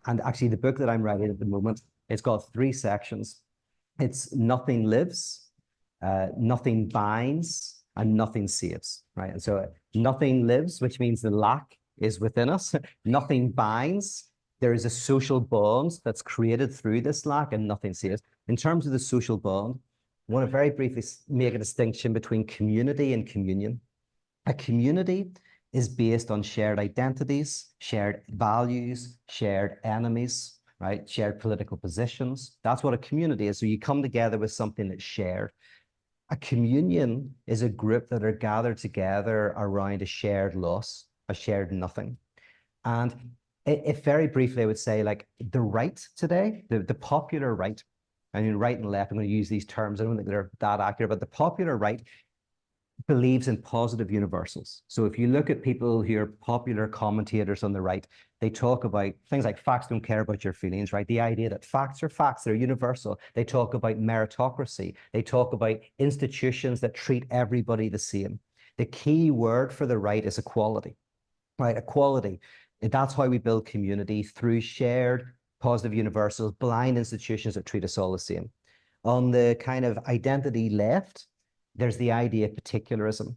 And actually, the book that I'm writing at the moment, it's got 3 sections. It's nothing lives, nothing binds, and nothing saves, right? And so nothing lives, which means the lack is within us. Nothing binds. There is a social bond that's created through this lack, and nothing saves. In terms of the social bond, I want to very briefly make a distinction between community and communion. A community is based on shared identities, shared values, shared enemies, right? Shared political positions. That's what a community is. So you come together with something that's shared. A communion is a group that are gathered together around a shared loss, a shared nothing. And if very briefly, I would say, like, the right today, the popular right, I mean, right and left, I'm going to use these terms, I don't think they're that accurate, but the popular right believes in positive universals. So if you look at people who are popular commentators on the right, they talk about things like facts don't care about your feelings, right? The idea that facts are facts, they're universal. They talk about meritocracy. They talk about institutions that treat everybody the same. The key word for the right is equality, right? Equality. That's how we build community, through shared positive universals, blind institutions that treat us all the same. On the kind of identity left, there's the idea of particularism,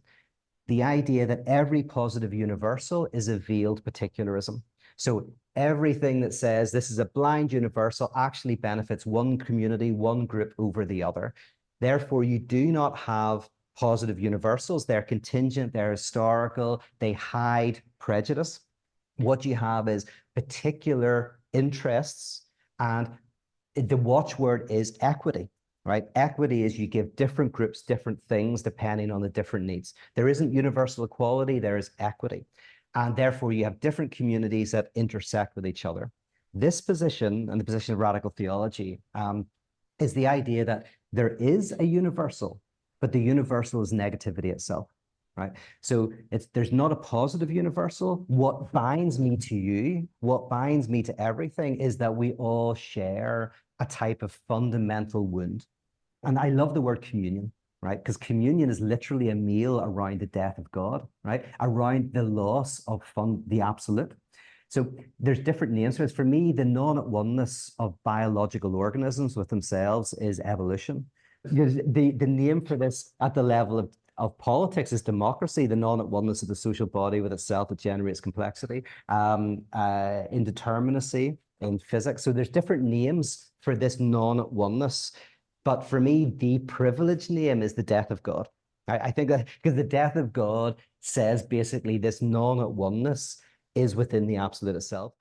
the idea that every positive universal is a veiled particularism. So everything that says this is a blind universal actually benefits one community, one group over the other. Therefore, you do not have positive universals. They're contingent, they're historical, they hide prejudice. What you have is particular interests, and the watchword is equity. Right? Equity is you give different groups different things depending on the different needs. There isn't universal equality, there is equity. And therefore, you have different communities that intersect with each other. This position, and the position of radical theology, is the idea that there is a universal, but the universal is negativity itself. Right? So there's not a positive universal. What binds me to you, what binds me to everything, is that we all share a type of fundamental wound. And I love the word communion, right? Because communion is literally a meal around the death of God, right? Around the loss of the absolute. So there's different names for it. For me, the non-at-oneness of biological organisms with themselves is evolution. The name for this at the level of politics is democracy, the non-at-oneness of the social body with itself that generates complexity, indeterminacy in physics. So there's different names for this non-at-oneness. But for me, the privileged name is the death of God. I think that because the death of God says basically this non-at-oneness is within the absolute itself.